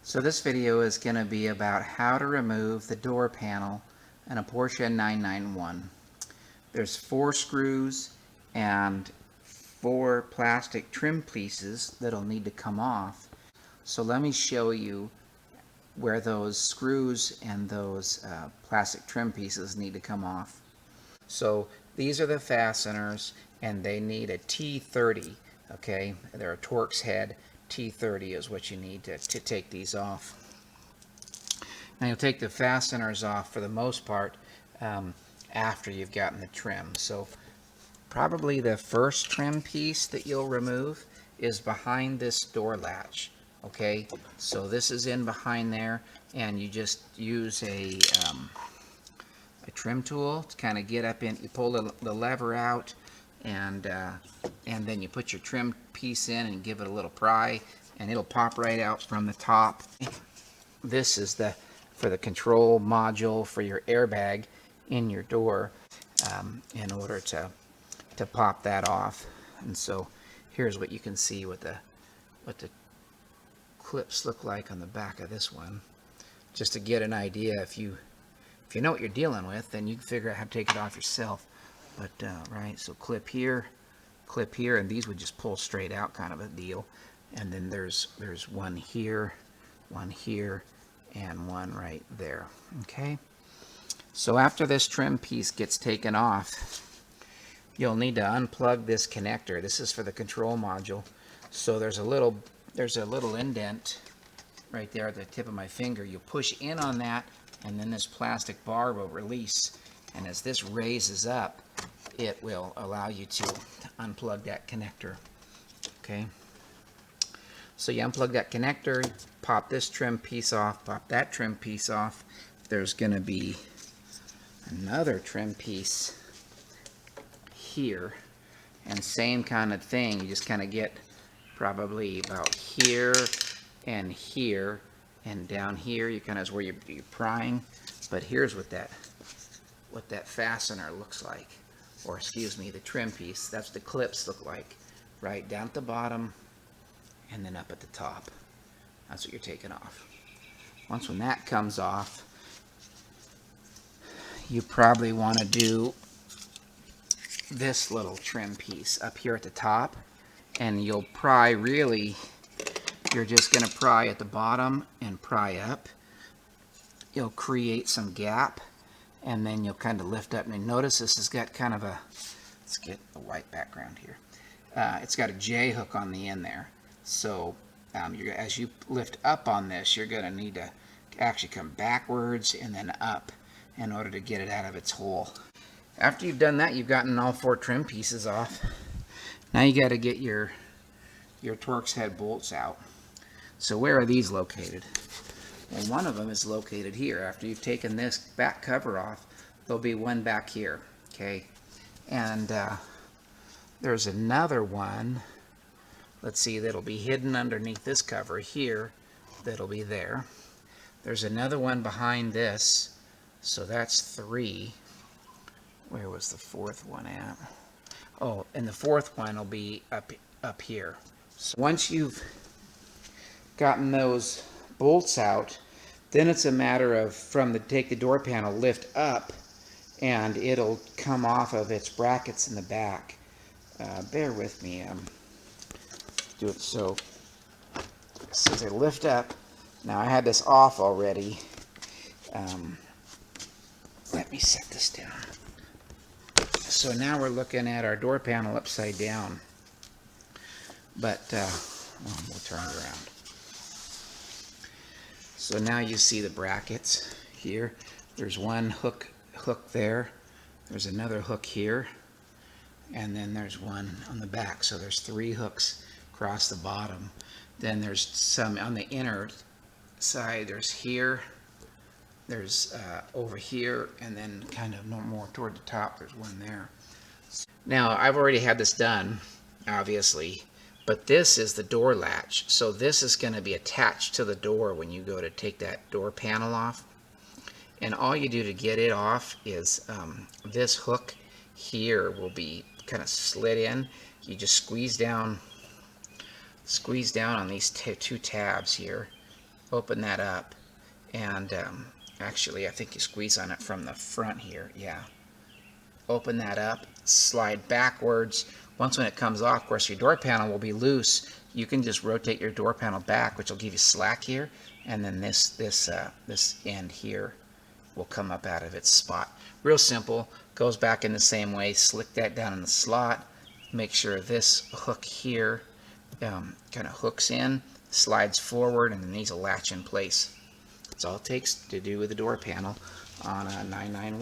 So this video is going to be about how to remove the door panel in a Porsche 991. There's 4 screws and 4 plastic trim pieces that'll need to come off. So let me show you where those screws and those plastic trim pieces need to come off. So these are the fasteners, and they need a T30. Okay, they're a Torx head. T30 is what you need to take these off. Now you'll take the fasteners off for the most part after you've gotten the trim. So probably the first trim piece that you'll remove is behind this door latch. Okay, so this is in behind there, and you just use a trim tool to kind of get up in. You pull the lever out, and then you put your trim piece in and give it a little pry, and it'll pop right out from the top. This is for the control module for your airbag in your door, in order to pop that off. And so here's what you can see what the clips look like on the back of this one, just to get an idea. If you know what you're dealing with, then you can figure out how to take it off yourself. But right, so clip here, and these would just pull straight out, kind of a deal. And then there's one here, and one right there. Okay, so after this trim piece gets taken off, you'll need to unplug this connector. This is for the control module. So there's a little indent right there at the tip of my finger. You push in on that, and then this plastic bar will release. And as this raises up, it will allow you to unplug that connector. Okay, so you unplug that connector, pop this trim piece off, pop that trim piece off. There's going to be another trim piece here, and same kind of thing. You just kind of get probably about here and here, and down here you kind of is where you're prying. But here's what that fastener looks like, or excuse me, the trim piece. That's the clips look like, right down at the bottom and then up at the top. That's what you're taking off. When that comes off, you probably want to do this little trim piece up here at the top, and you'll pry. Really, you're just going to pry at the bottom and pry up. You'll create some gap, and then you'll kind of lift up. And notice this has got kind of a, let's get a white background here. It's got a J hook on the end there. So as you lift up on this, you're going to need to actually come backwards and then up in order to get it out of its hole. After you've done that, you've gotten all 4 trim pieces off. Now you got to get your Torx head bolts out. So where are these located? Well, one of them is located here. After you've taken this back cover off, there'll be one back here. Okay, and there's another one. Let's see, that'll be hidden underneath this cover here. That'll be there. There's another one behind this. So that's 3. Where was the 4th one at? Oh, and the 4th one will be up here. So once you've gotten those bolts out, then it's a matter of take the door panel, lift up, and it'll come off of its brackets in the back. Bear with me. Do it so as I lift up. Now I had this off already. Let me set this down. So now we're looking at our door panel upside down. But we'll turn it around. So now you see the brackets here. There's one hook there. There's another hook here. And then there's one on the back. So there's 3 hooks across the bottom. Then there's some on the inner side. There's here. There's over here, and then kind of no more toward the top. There's one there. Now I've already had this done, obviously, but this is the door latch. So this is going to be attached to the door when you go to take that door panel off. And all you do to get it off is this hook here will be kind of slid in. You just squeeze down on these 2 tabs here, open that up, and actually I think you squeeze on it from the front here. Yeah. Open that up, slide backwards. Once when it comes off, of course, your door panel will be loose. You can just rotate your door panel back, which will give you slack here, and then this end here will come up out of its spot. Real simple. Goes back in the same way. Slick that down in the slot. Make sure this hook here kind of hooks in, slides forward, and then these will latch in place. That's all it takes to do with the door panel on a 991.